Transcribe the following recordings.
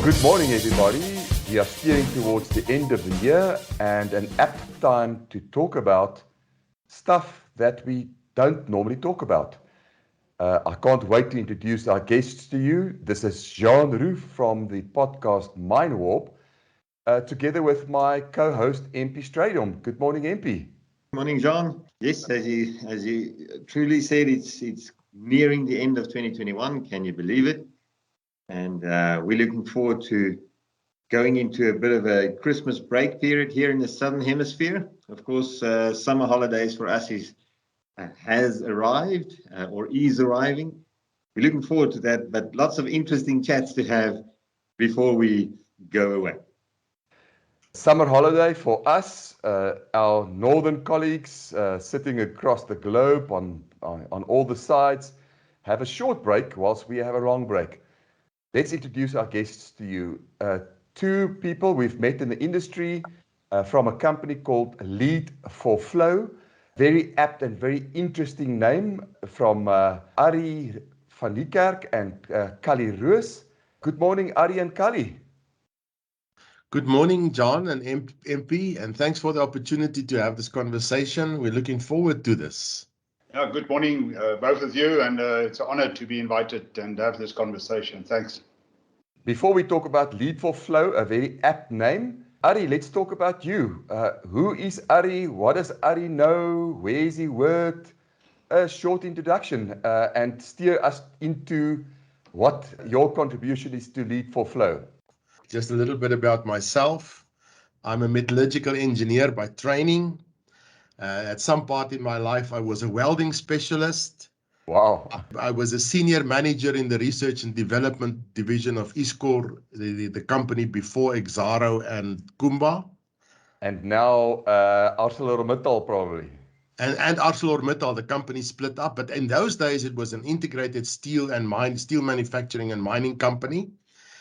Good morning, everybody. We are steering towards the end of the year and an apt time to talk about stuff that we don't normally talk about. I can't wait to introduce our guests to you. This is Jean Roux from the podcast Mind Warp, together with my co-host MP Stradom. Good morning, MP. Morning, John. Yes, as you truly said, it's nearing the end of 2021. Can you believe it? And we're looking forward to going into a bit of a Christmas break period here in the Southern Hemisphere. Of course, summer holidays for us has arrived or is arriving. We're looking forward to that, but lots of interesting chats to have before we go away. Summer holiday for us, our northern colleagues sitting across the globe on all the sides have a short break whilst we have a long break. Let's introduce our guests to you. Two people we've met in the industry from a company called Lead for Flow. Very apt and very interesting name from Ari van Niekerk and Kali Roos. Good morning, Ari and Kali. Good morning, John and MP, and thanks for the opportunity to have this conversation. We're looking forward to this. Yeah, good morning, both of you, and it's an honor to be invited and have this conversation. Thanks. Before we talk about Lead for Flow, a very apt name, Ari, let's talk about you. Who is Ari? What does Ari know? Where has he worked? A short introduction and steer us into what your contribution is to Lead for Flow. Just a little bit about myself. I'm a metallurgical engineer by training. At some part in my life, I was a welding specialist. Wow. I was a senior manager in the research and development division of Iscor, the company before Exxaro and Kumba. And now ArcelorMittal probably. And ArcelorMittal, the company split up. But in those days, it was an integrated steel manufacturing and mining company.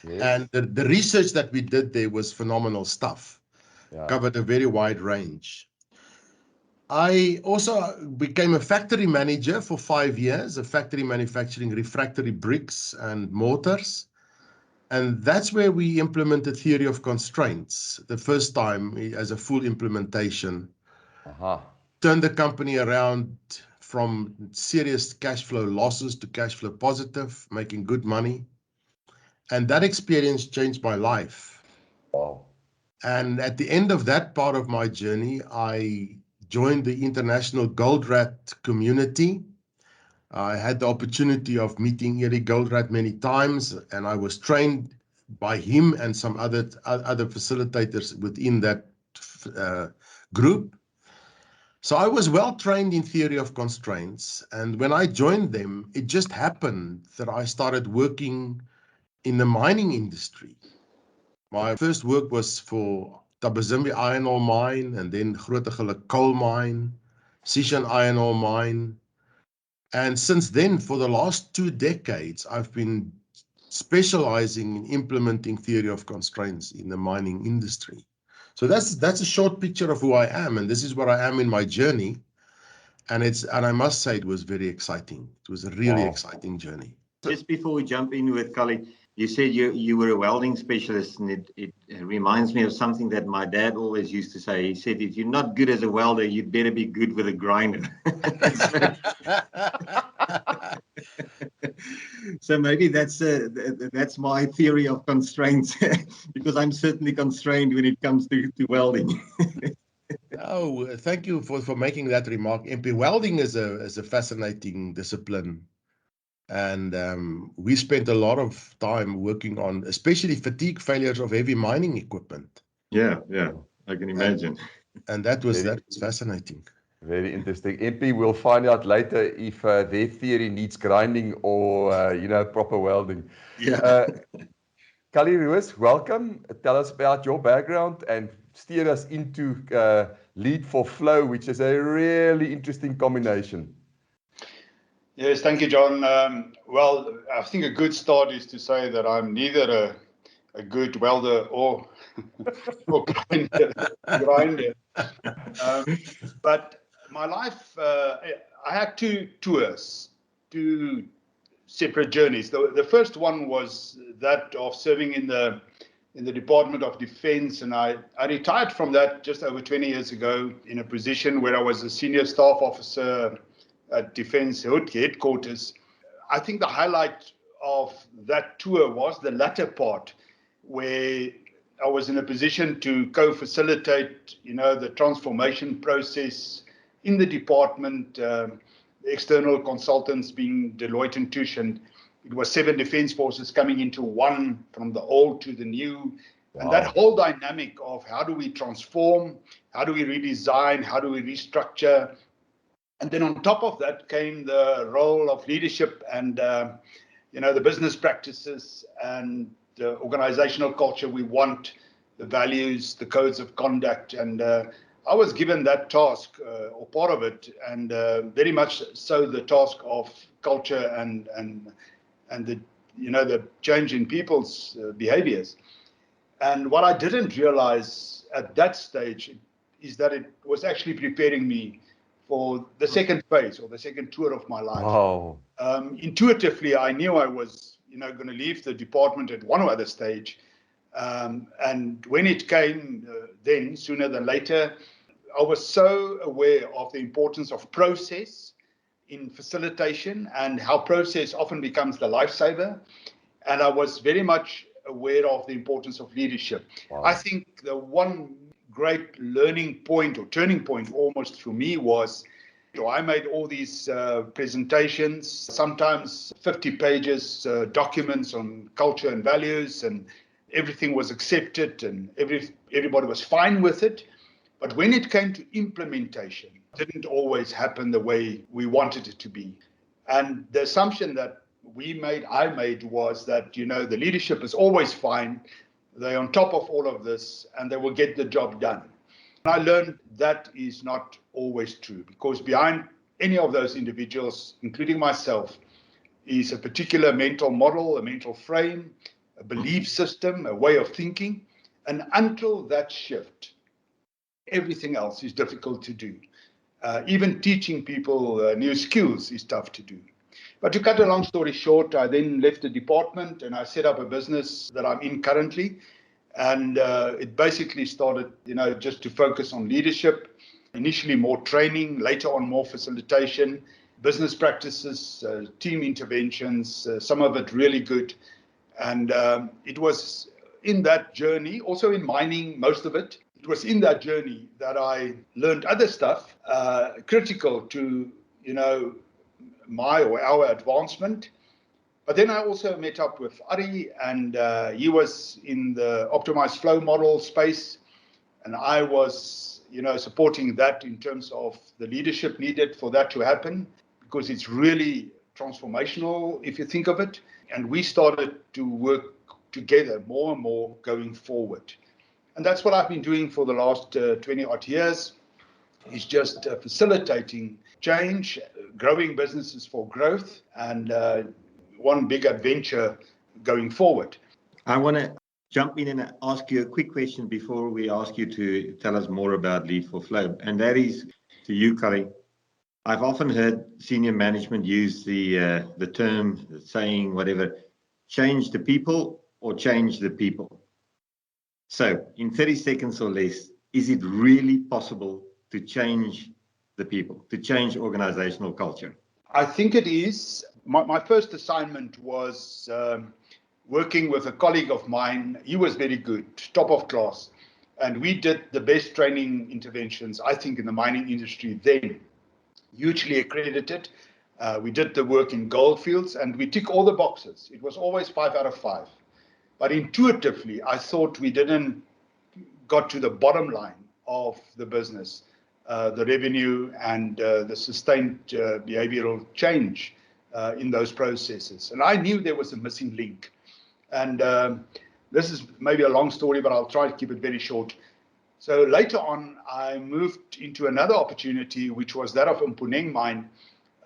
Yes. And the research that we did there was phenomenal stuff. Yeah. Covered a very wide range. I also became a factory manager for 5 years, a factory manufacturing refractory bricks and mortars. And that's where we implemented theory of constraints the first time as a full implementation. Turned the company around from serious cash flow losses to cash flow positive, making good money. And that experience changed my life. Wow. And at the end of that part of my journey, I joined the international Goldratt community. I had the opportunity of meeting Eric Goldratt many times, and I was trained by him and some other facilitators within that group. So I was well trained in theory of constraints. And when I joined them, it just happened that I started working in the mining industry. My first work was for Thabazimbi iron ore mine, and then Grootegeluk coal mine, Sishen iron ore mine. And since then, for the last 2 decades, I've been specializing in implementing theory of constraints in the mining industry. So that's a short picture of who I am, and this is where I am in my journey. And I must say it was very exciting. It was a really exciting journey. Just before we jump in with Kali, you said you were a welding specialist, and it reminds me of something that my dad always used to say. He said, if you're not good as a welder, you'd better be good with a grinder. So maybe that's my theory of constraints, because I'm certainly constrained when it comes to welding. Oh, thank you for making that remark, MP. Welding is a fascinating discipline. And we spent a lot of time working on, especially fatigue failures of heavy mining equipment. Yeah, I can imagine. And that was fascinating. Very interesting. MP, we'll find out later if their theory needs grinding or proper welding. Yeah. Kali Roos, welcome. Tell us about your background and steer us into Lead for Flow, which is a really interesting combination. Yes, thank you, John. Well, I think a good start is to say that I'm neither a good welder or grinder. But my life, I had 2 tours, 2 separate journeys. The first one was that of serving in the in the Department of Defense, and I retired from that just over 20 years ago in a position where I was a senior staff officer at Defense Headquarters. I think the highlight of that tour was the latter part, where I was in a position to co-facilitate, the transformation process in the department, external consultants being Deloitte and Touche, and it was 7 defense forces coming into one, from the old to the new. Wow. And that whole dynamic of how do we transform, how do we redesign, how do we restructure. And then on top of that came the role of leadership and, the business practices and the organizational culture we want, the values, the codes of conduct. And I was given that task, or part of it, and very much so the task of culture and the the change in people's behaviors. And what I didn't realize at that stage is that it was actually preparing me for the second phase or the second tour of my life. Wow. Intuitively, I knew I was going to leave the department at one or other stage. And when it came, then sooner than later, I was so aware of the importance of process in facilitation and how process often becomes the lifesaver. And I was very much aware of the importance of leadership. Wow. I think the one great learning point or turning point almost for me was, I made all these presentations, sometimes 50 pages, documents on culture and values, and everything was accepted and everybody was fine with it. But when it came to implementation, it didn't always happen the way we wanted it to be. And the assumption that I made was that, the leadership is always fine. They're on top of all of this and they will get the job done. And I learned that is not always true, because behind any of those individuals, including myself, is a particular mental model, a mental frame, a belief system, a way of thinking. And until that shift, everything else is difficult to do. Even teaching people new skills is tough to do. But to cut a long story short, I then left the department and I set up a business that I'm in currently. And it basically started, just to focus on leadership, initially more training, later on more facilitation, business practices, team interventions, some of it really good. And it was in that journey, also in mining, most of it, it was in that journey that I learned other stuff critical to, my or our advancement. But then I also met up with Ari, and he was in the optimized flow model space, and I was, supporting that in terms of the leadership needed for that to happen, because it's really transformational if you think of it. And we started to work together more and more going forward. And that's what I've been doing for the last 20 odd years, is just facilitating change, growing businesses for growth, and one big adventure going forward. I want to jump in and ask you a quick question before we ask you to tell us more about Lead for Flow. And that is to you, Kali. I've often heard senior management use the term, the saying, whatever, change the people or change the people. So in 30 seconds or less, is it really possible to change the people, to change organizational culture? I think it is. My first assignment was working with a colleague of mine. He was very good, top of class. And we did the best training interventions, I think, in the mining industry then, hugely accredited. We did the work in Goldfields and we tick all the boxes. It was always 5 out of 5. But intuitively, I thought we didn't got to the bottom line of the business, the revenue and the sustained behavioral change in those processes. And I knew there was a missing link. And this is maybe a long story, but I'll try to keep it very short. So later on, I moved into another opportunity, which was that of Mponeng Mine,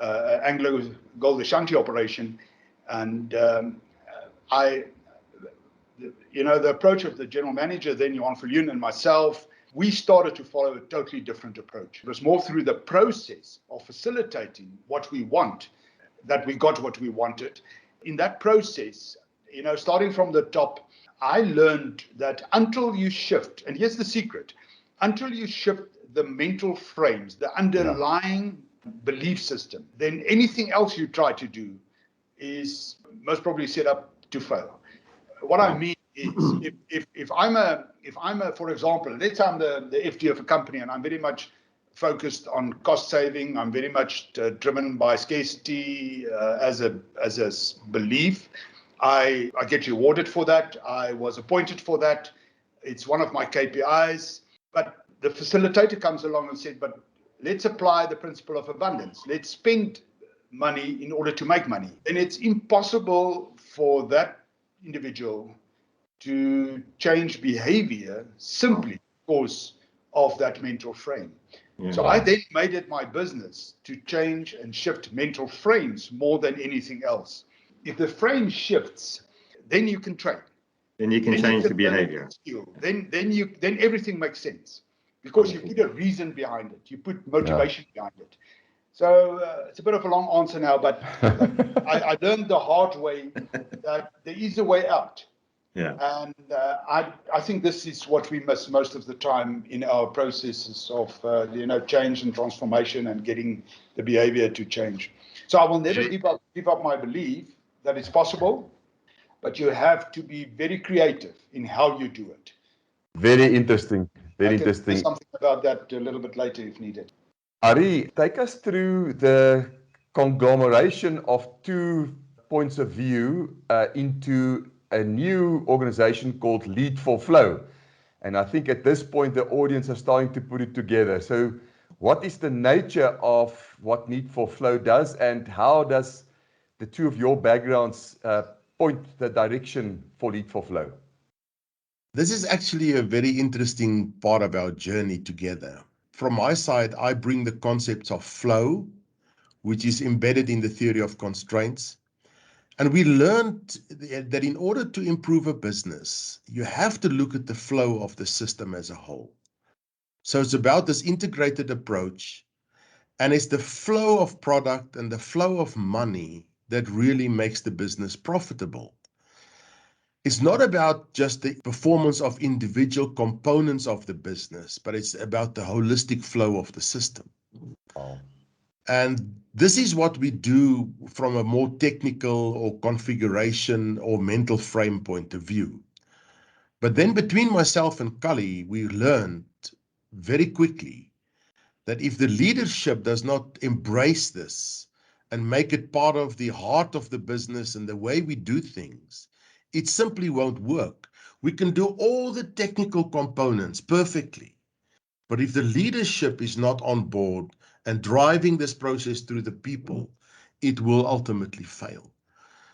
Anglo Gold Ashanti operation. And the approach of the general manager, then Johan Viljoen and myself, we started to follow a totally different approach. It was more through the process of facilitating what we want that we got what we wanted. In that process, starting from the top, I learned that until you shift, and here's the secret, until you shift the mental frames, the underlying belief system, then anything else you try to do is most probably set up to fail. What I mean is, if I'm a, for example, let's say I'm the FD of a company and I'm very much focused on cost saving, I'm very much driven by scarcity as a belief. I get rewarded for that. I was appointed for that. It's one of my KPIs. But the facilitator comes along and said, but let's apply the principle of abundance. Let's spend money in order to make money. And it's impossible for that individual to change behavior simply because of that mental frame. Yeah. So I then made it my business to change and shift mental frames more than anything else. If the frame shifts, then you can train. Then you can change the behavior. Then everything makes sense because you put a reason behind it. You put motivation behind it. So it's a bit of a long answer now, but I learned the hard way that there is a way out. Yeah. And I think this is what we miss most of the time in our processes of change and transformation and getting the behavior to change. So I will never give up my belief that it's possible, but you have to be very creative in how you do it. Very interesting. Very I can interesting. say something about that a little bit later if needed. Ari, take us through the conglomeration of two points of view into a new organization called Lead for Flow. And I think at this point, the audience are starting to put it together. So what is the nature of what Lead for Flow does, and how does the two of your backgrounds point the direction for Lead for Flow? This is actually a very interesting part of our journey together. From my side, I bring the concepts of flow, which is embedded in the theory of constraints. And we learned that in order to improve a business, you have to look at the flow of the system as a whole. So it's about this integrated approach, and it's the flow of product and the flow of money that really makes the business profitable. It's not about just the performance of individual components of the business, but it's about the holistic flow of the system. Wow. And this is what we do from a more technical or configuration or mental frame point of view. But then between myself and Kali, we learned very quickly that if the leadership does not embrace this and make it part of the heart of the business and the way we do things, it simply won't work. We can do all the technical components perfectly, but if the leadership is not on board and driving this process through the people, it will ultimately fail.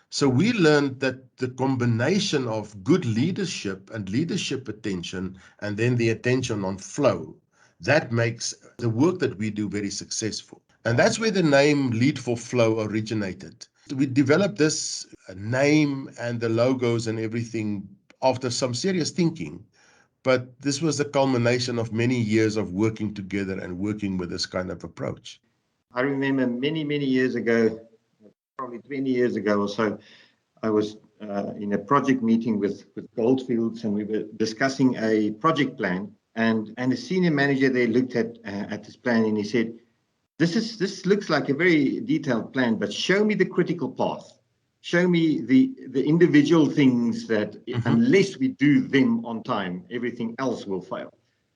So we learned that the combination of good leadership and leadership attention, and then the attention on flow, that makes the work that we do very successful. And that's where the name Lead for Flow originated. We developed this name and the logos and everything after some serious thinking, but this was the culmination of many years of working together and working with this kind of approach. I remember many, many years ago, probably 20 years ago or so, I was in a project meeting with Goldfields, and we were discussing a project plan, and the senior manager there looked at this plan and he said, This looks like a very detailed plan, but show me the critical path. Show me the individual things that unless we do them on time, everything else will fail.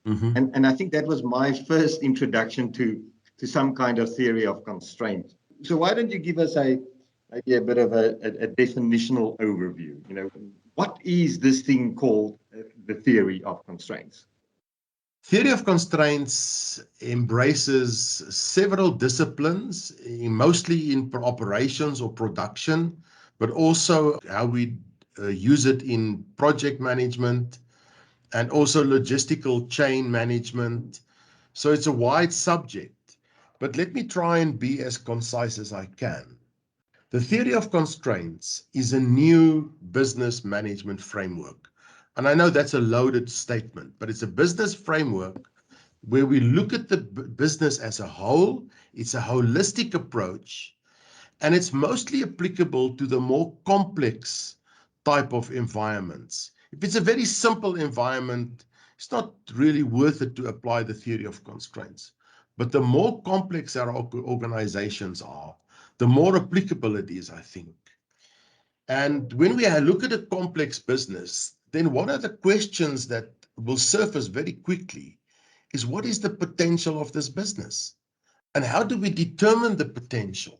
And I think that was my first introduction to some kind of theory of constraint. So why don't you give us maybe a bit of a definitional overview? You know, what is this thing called the theory of constraints? Theory of constraints embraces several disciplines, mostly in operations or production, but also how we use it in project management and also logistical chain management. So it's a wide subject, but let me try and be as concise as I can. The theory of constraints is a new business management framework. And I know that's a loaded statement, but it's a business framework where we look at the business as a whole. It's a holistic approach, and it's mostly applicable to the more complex type of environments. If it's a very simple environment, it's not really worth it to apply the theory of constraints. But the more complex our organizations are, the more applicable it is, I think. And when we look at a complex business, then one of the questions that will surface very quickly is, what is the potential of this business? And how do we determine the potential?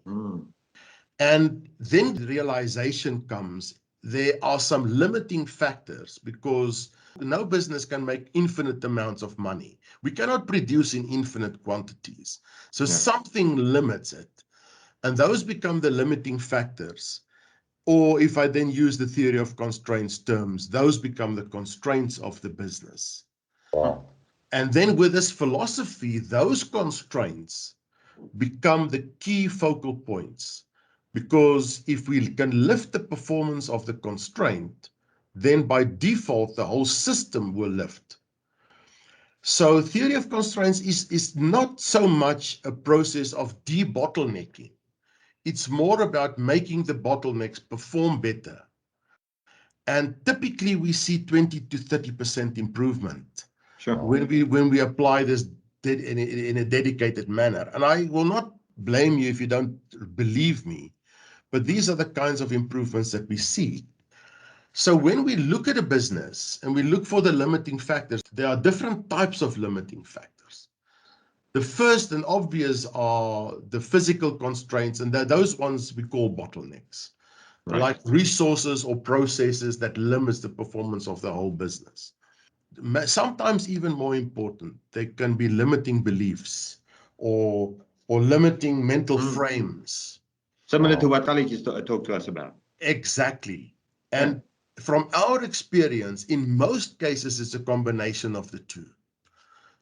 And then the realization comes, there are some limiting factors, because no business can make infinite amounts of money. We cannot produce in infinite quantities. So something limits it. And those become the limiting factors. Or if I then use the theory of constraints terms, those become the constraints of the business. Wow. And then with this philosophy, those constraints become the key focal points. Because if we can lift the performance of the constraint, then by default, the whole system will lift. So theory of constraints is not so much a process of debottlenecking. It's more about making the bottlenecks perform better. And typically we see 20 to 30% improvement when we apply this in a dedicated manner. And I will not blame you if you don't believe me, but these are the kinds of improvements that we see. So when we look at a business and we look for the limiting factors, there are different types of limiting factors. The first and obvious are the physical constraints, and those ones we call bottlenecks, like resources or processes that limits the performance of the whole business. Sometimes even more important, they can be limiting beliefs or limiting mental frames. Similar to what Ali just talked to us about. Exactly. And from our experience, in most cases, it's a combination of the two.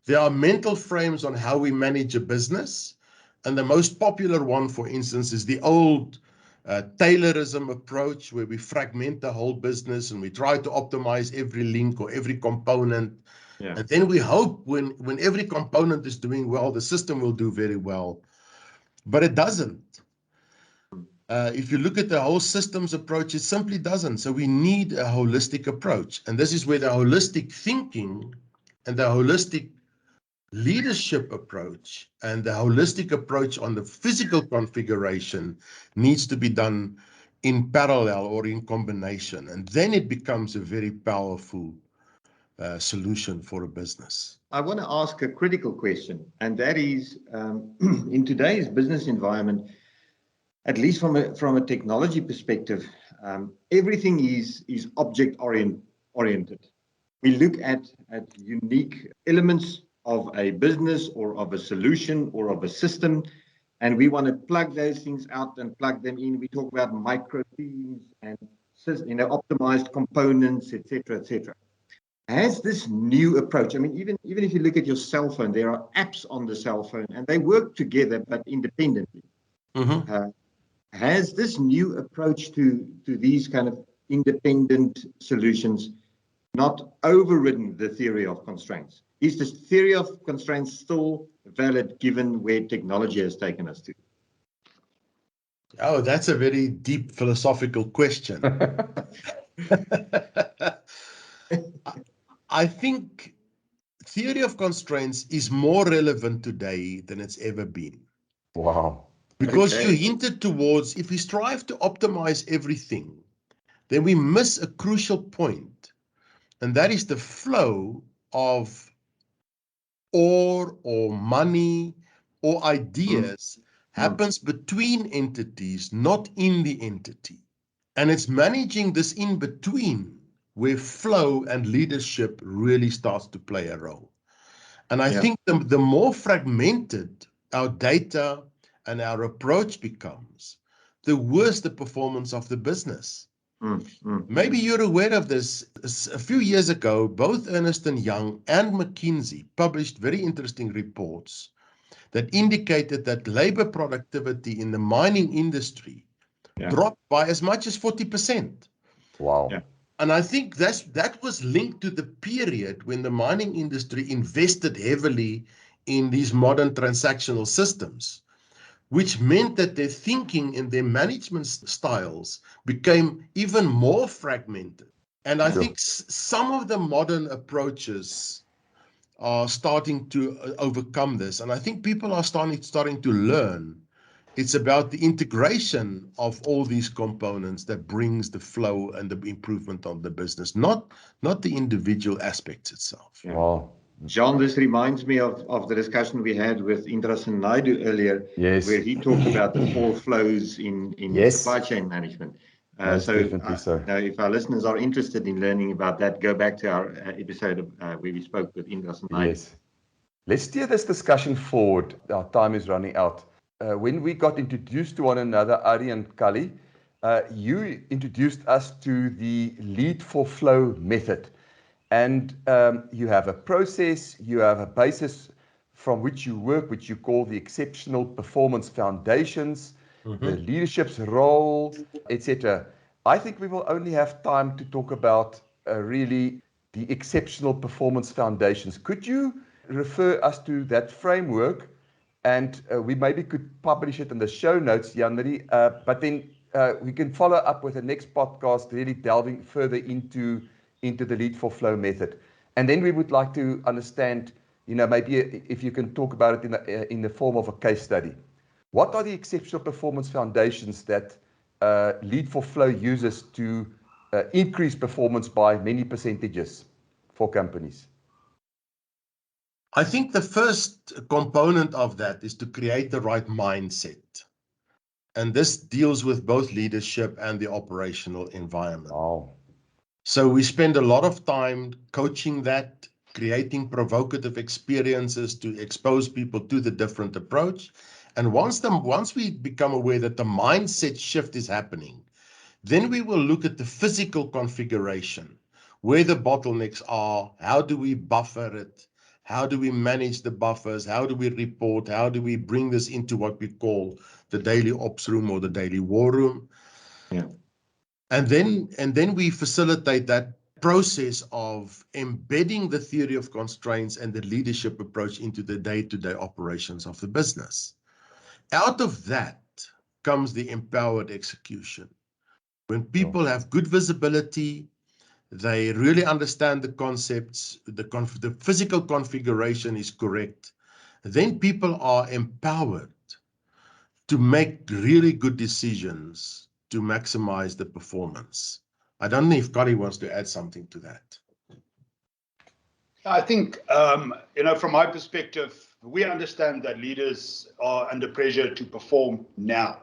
There are mental frames on how we manage a business. And the most popular one, for instance, is the old Taylorism approach, where we fragment the whole business and we try to optimize every link or every component. And then we hope when every component is doing well, the system will do very well. But it doesn't. If you look at the whole systems approach, it simply doesn't. So we need a holistic approach. And this is where the holistic thinking and the holistic leadership approach and the holistic approach on the physical configuration needs to be done in parallel or in combination. And then it becomes a very powerful solution for a business. I want to ask a critical question, and that is, in today's business environment, at least from a technology perspective, everything is object oriented. We look at unique elements of a business or of a solution or of a system, and we want to plug those things out and plug them in. We talk about micro themes and optimized components, etc., etc. Has this new approach, I mean, even if you look at your cell phone, there are apps on the cell phone and they work together but independently. Has this new approach to these kind of independent solutions not overridden the theory of constraints? Is the theory of constraints still valid given where technology has taken us to? Oh, that's a very deep philosophical question. I think theory of constraints is more relevant today than it's ever been. Wow. Because you hinted towards, if we strive to optimize everything, then we miss a crucial point, and that is the flow of ore or money or ideas happens between entities, not in the entity. And it's managing this in between where flow and leadership really starts to play a role. And I think the more fragmented our data and our approach becomes, the worse the performance of the business. Maybe you're aware of this. A few years ago, both Ernst & Young and McKinsey published very interesting reports that indicated that labor productivity in the mining industry dropped by as much as 40%. Wow. And I think that was linked to the period when the mining industry invested heavily in these modern transactional systems, which meant that their thinking and their management styles became even more fragmented. And I Sure. think some of the modern approaches are starting to overcome this. And I think people are starting to learn it's about the integration of all these components that brings the flow and the improvement of the business, not the individual aspects itself. Yeah. Wow. John, this reminds me of the discussion we had with Indrasen Naidu earlier, Yes. where he talked about the four flows in Yes. supply chain management. Most definitely so. Now, if our listeners are interested in learning about that, go back to our episode where we spoke with Indrasen Naidu. Yes. Let's steer this discussion forward. Our time is running out. When we got introduced to one another, Ari and Kali, you introduced us to the Lead for Flow method. And you have a process, you have a basis from which you work, which you call the Exceptional Performance Foundations, the leadership's role, etc. I think we will only have time to talk about really the Exceptional Performance Foundations. Could you refer us to that framework? And we maybe could publish it in the show notes, Jan-Marie, but then we can follow up with the next podcast, really delving further into the Lead for Flow method. And then we would like to understand, maybe if you can talk about it in the form of a case study. What are the Exceptional Performance Foundations that Lead for Flow uses to increase performance by many percentages for companies? I think the first component of that is to create the right mindset. And this deals with both leadership and the operational environment. Wow. So we spend a lot of time coaching that, creating provocative experiences to expose people to the different approach. And once we become aware that the mindset shift is happening, then we will look at the physical configuration, where the bottlenecks are, how do we buffer it, how do we manage the buffers, how do we report, how do we bring this into what we call the daily ops room or the daily war room. Yeah. And then we facilitate that process of embedding the theory of constraints and the leadership approach into the day-to-day operations of the business. Out of that comes the empowered execution. When people have good visibility, they really understand the concepts, the physical configuration is correct, then people are empowered to make really good decisions to maximize the performance. I don't know if Kali wants to add something to that. I think, from my perspective, we understand that leaders are under pressure to perform now,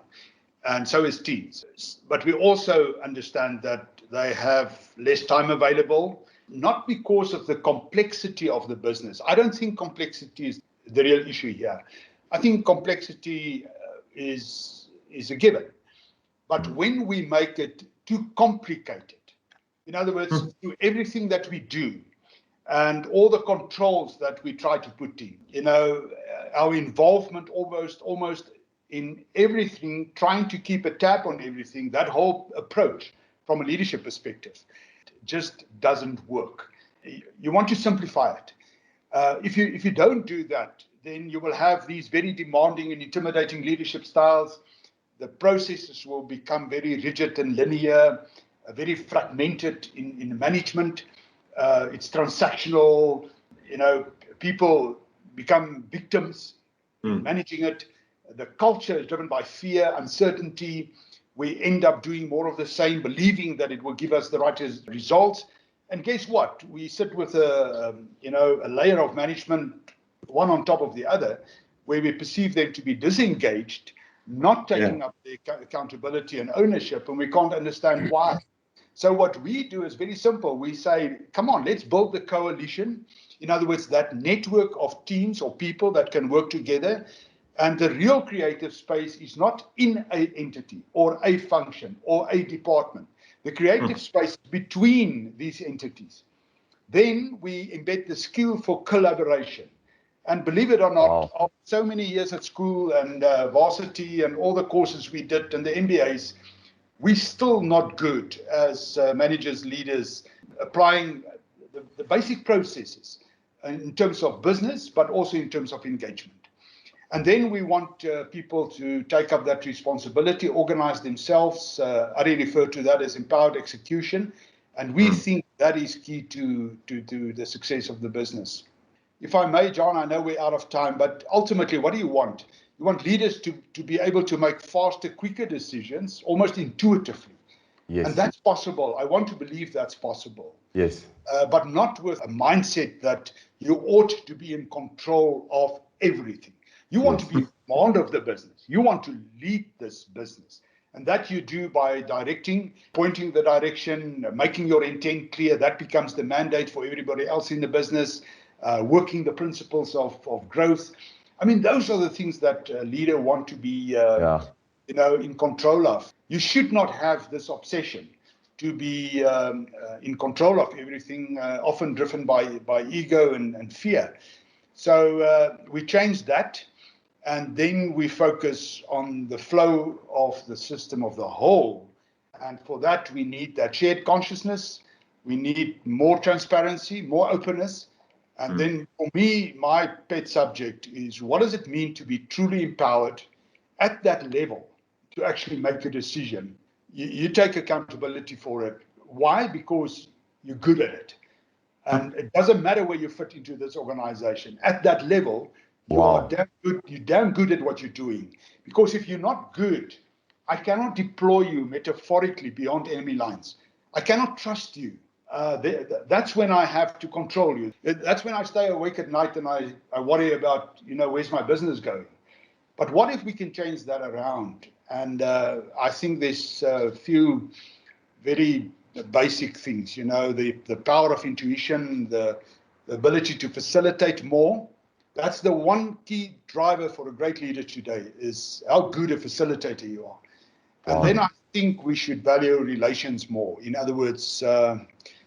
and so is teams. But we also understand that they have less time available, not because of the complexity of the business. I don't think complexity is the real issue here. I think complexity is a given. But when we make it too complicated, in other words, through everything that we do and all the controls that we try to put in, our involvement almost in everything, trying to keep a tab on everything, that whole approach from a leadership perspective just doesn't work. You want to simplify it. If you don't do that, then you will have these very demanding and intimidating leadership styles. The processes will become very rigid and linear, very fragmented in management. It's transactional. People become victims in managing it. The culture is driven by fear, uncertainty. We end up doing more of the same, believing that it will give us the right results. And guess what? We sit with a layer of management, one on top of the other, where we perceive them to be disengaged, not taking up the accountability and ownership, and we can't understand why. So what we do is very simple. We say, come on, let's build the coalition. In other words, that network of teams or people that can work together. And the real creative space is not in an entity or a function or a department. The creative space is between these entities. Then we embed the skill for collaboration. And believe it or not, after so many years at school and varsity and all the courses we did and the MBAs, we're still not good as managers, leaders, applying the basic processes in terms of business, but also in terms of engagement. And then we want people to take up that responsibility, organize themselves. I refer to that as empowered execution. And we think that is key to the success of the business. If I may, John, I know we're out of time, but ultimately, what do you want? You want leaders to be able to make faster, quicker decisions, almost intuitively. Yes. And that's possible. I want to believe that's possible. Yes. But not with a mindset that you ought to be in control of everything. You want to be in command of the business. You want to lead this business. And that you do by directing, pointing the direction, making your intent clear. That becomes the mandate for everybody else in the business, working the principles of growth. I mean, those are the things that a leader want to be in control of. You should not have this obsession to be in control of everything, often driven by ego and fear. So we changed that, and then we focus on the flow of the system of the whole. And for that, we need that shared consciousness. We need more transparency, more openness. And then for me, my pet subject is, what does it mean to be truly empowered at that level to actually make a decision? You take accountability for it. Why? Because you're good at it. And it doesn't matter where you fit into this organization. At that level, you are damn good. You're damn good at what you're doing. Because if you're not good, I cannot deploy you metaphorically beyond enemy lines. I cannot trust you. That's when I have to control you. That's when I stay awake at night and I worry about, where's my business going? But what if we can change that around? And I think there's a few very basic things, the power of intuition, the ability to facilitate more. That's the one key driver for a great leader today, is how good a facilitator you are. And then I think we should value relations more. In other words,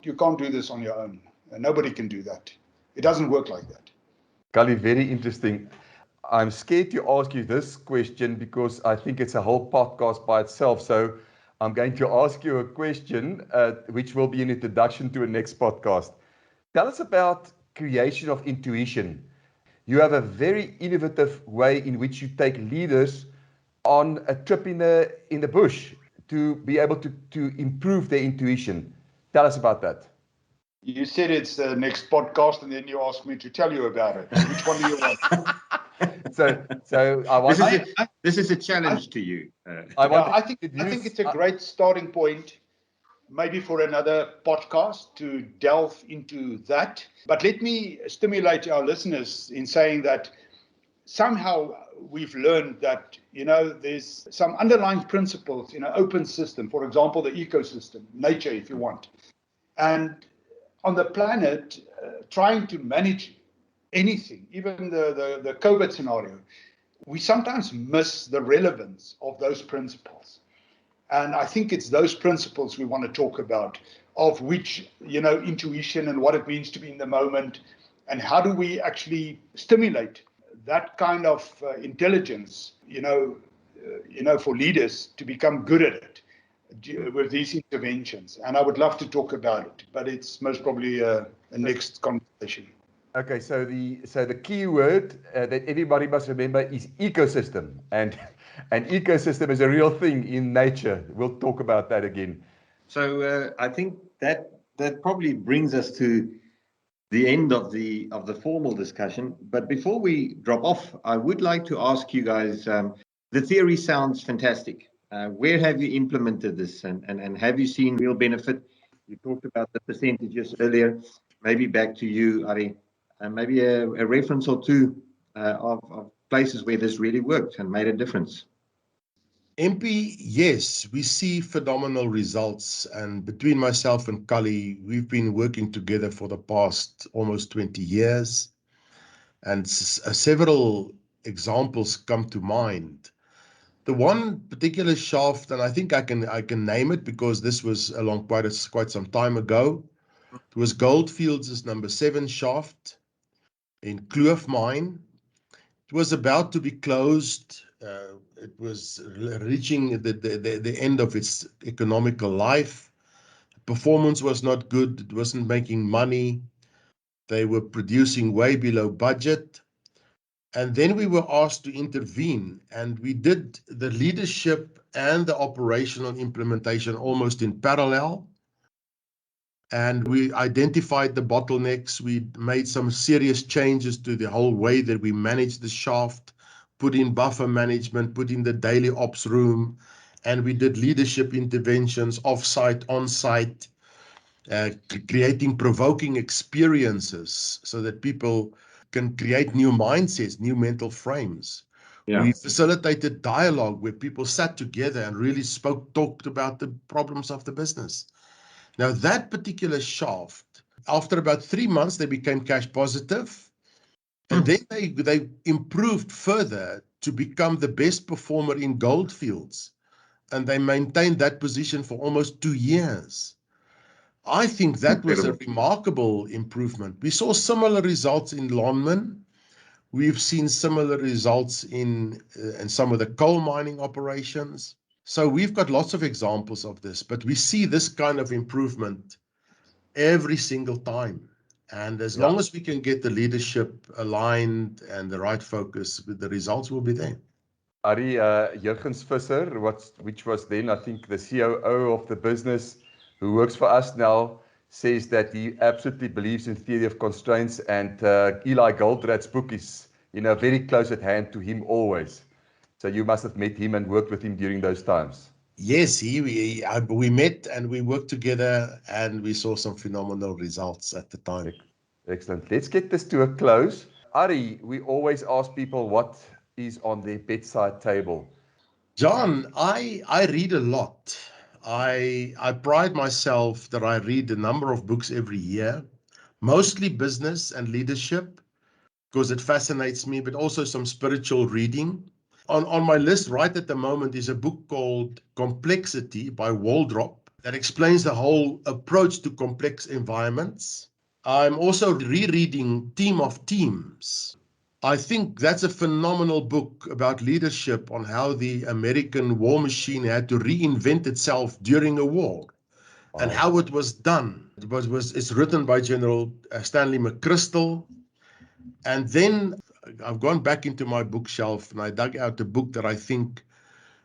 you can't do this on your own. Nobody can do that. It doesn't work like that. Kali, very interesting. I'm scared to ask you this question because I think it's a whole podcast by itself. So I'm going to ask you a question, which will be an introduction to a next podcast. Tell us about creation of intuition. You have a very innovative way in which you take leaders on a trip in the bush to be able to improve their intuition. Tell us about that. You said it's the next podcast, and then you asked me to tell you about it. Which one do you want? So I want. This is a challenge to you. I think it's a great starting point, maybe for another podcast to delve into that. But let me stimulate our listeners in saying that somehow we've learned that, there's some underlying principles in an open system, for example, the ecosystem, nature, if you want. And on the planet, trying to manage anything, even the COVID scenario, we sometimes miss the relevance of those principles. And I think it's those principles we want to talk about, of which, intuition and what it means to be in the moment, and how do we actually stimulate that kind of intelligence, for leaders to become good at it with these interventions. And I would love to talk about it, but it's most probably a next conversation. Okay, so the key word that everybody must remember is ecosystem, and an ecosystem is a real thing in nature. We'll talk about that again. So I think that probably brings us to the end of the formal discussion. But before we drop off, I would like to ask you guys, the theory sounds fantastic. Where have you implemented this, and have you seen real benefit? You talked about the percentages earlier. Maybe back to you, Ari, and maybe a reference or two of places where this really worked and made a difference. MP, yes, we see phenomenal results. And between myself and Kali, we've been working together for the past almost 20 years. And several examples come to mind. The one particular shaft, and I think I can name it because this was along quite some time ago. It was Goldfields' number 7 shaft in Kloof Mine. It was about to be closed. It was reaching the end of its economical life. Performance was not good. It wasn't making money. They were producing way below budget. And then we were asked to intervene, and we did the leadership and the operational implementation almost in parallel. And we identified the bottlenecks. We made some serious changes to the whole way that we manage the shaft, put in buffer management, put in the daily ops room, and we did leadership interventions off-site, on-site, creating provoking experiences so that people can create new mindsets, new mental frames. Yeah. We facilitated dialogue where people sat together and really talked about the problems of the business. Now, that particular shaft, after about 3 months, they became cash positive. And then they improved further to become the best performer in Goldfields. And they maintained that position for almost 2 years. I think that was a remarkable improvement. We saw similar results in Lonmin. We've seen similar results in some of the coal mining operations. So we've got lots of examples of this, but we see this kind of improvement every single time. And as long as we can get the leadership aligned and the right focus, the results will be there. Ari, Jurgens Visser, which was then, I think, the COO of the business, who works for us now, says that he absolutely believes in theory of constraints, and Eli Goldrat's book is, very close at hand to him always. So you must have met him and worked with him during those times. Yes, we met and we worked together, and we saw some phenomenal results at the time. Excellent. Let's get this to a close. Ari, we always ask people what is on their bedside table. John, I read a lot. I pride myself that I read a number of books every year, mostly business and leadership, because it fascinates me, but also some spiritual reading. On my list right at the moment is a book called Complexity by Waldrop that explains the whole approach to complex environments. I'm also rereading Team of Teams. I think that's a phenomenal book about leadership on how the American war machine had to reinvent itself during a war. Wow. And how it was done. It's written by General Stanley McChrystal. And then I've gone back into my bookshelf and I dug out a book that I think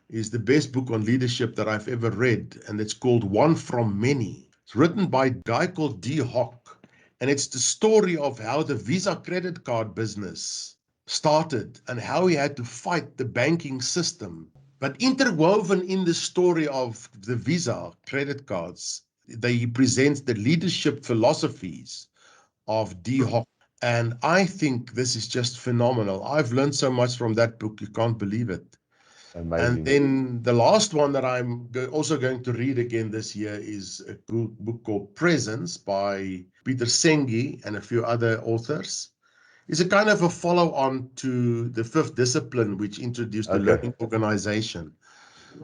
is the best book on leadership that I've ever read. And it's called One from Many. It's written by a guy called Dee Hock. And it's the story of how the Visa credit card business started and how he had to fight the banking system. But interwoven in the story of the Visa credit cards, he presents the leadership philosophies of Dee Hock. And I think this is just phenomenal. I've learned so much from that book, you can't believe it. Amazing. And then the last one that I'm also going to read again this year is a book called Presence by Peter Senge and a few other authors. It's a kind of a follow-on to the Fifth Discipline, which introduced the learning organization.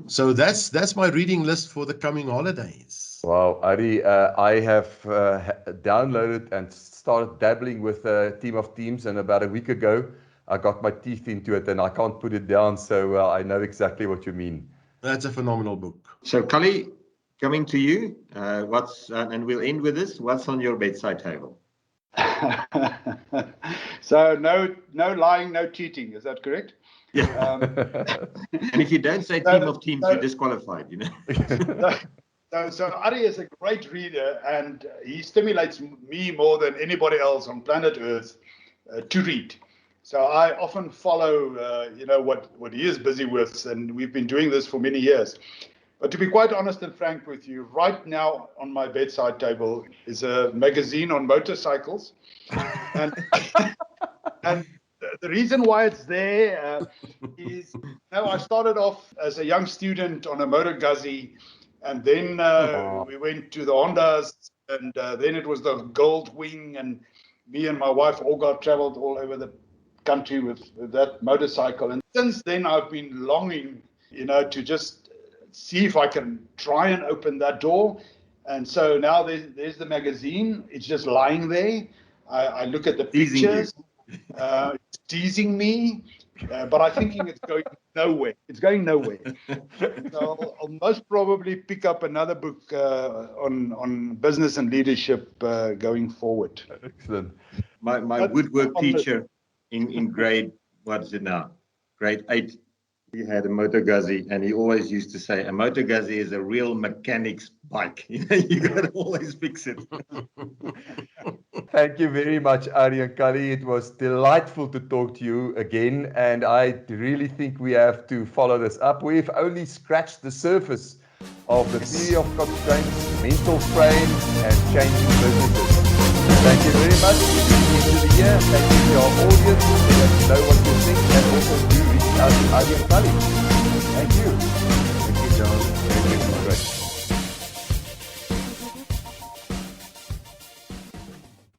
So that's my reading list for the coming holidays. Wow, Ari, I have downloaded and started dabbling with Team of Teams, and about a week ago, I got my teeth into it, and I can't put it down, so I know exactly what you mean. That's a phenomenal book. So, Cully, coming to you, and we'll end with this. What's on your bedside table? So, no lying, no cheating. Is that correct? Yeah. And if you don't say Team of Teams, you're disqualified. So Ari is a great reader, and he stimulates me more than anybody else on planet Earth to read. So I often follow, what he is busy with, and we've been doing this for many years. But to be quite honest and frank with you, right now on my bedside table is a magazine on motorcycles, and the reason why it's there is, I started off as a young student on a Motor Guzzi, and then we went to the Hondas, and then it was the Gold Wing, and me and my wife traveled all over the country with that motorcycle. And since then, I've been longing, to just see if I can try and open that door. And so now there's the magazine. It's just lying there. I look at the pictures. It's teasing me, but I'm thinking it's going nowhere. It's going nowhere. So I'll most probably pick up another book on business and leadership going forward. Excellent. My woodwork teacher in grade, what is it now? Grade 8. He had a Motor Guzzi, and he always used to say, a Motor Guzzi is a real mechanic's bike. You got to always fix it. Thank you very much, Ari and Kali. It was delightful to talk to you again, and I really think we have to follow this up. We've only scratched the surface of the theory of constraints, mental strain, and changing businesses. Thank you very much. Into the year. Thank you to our audience.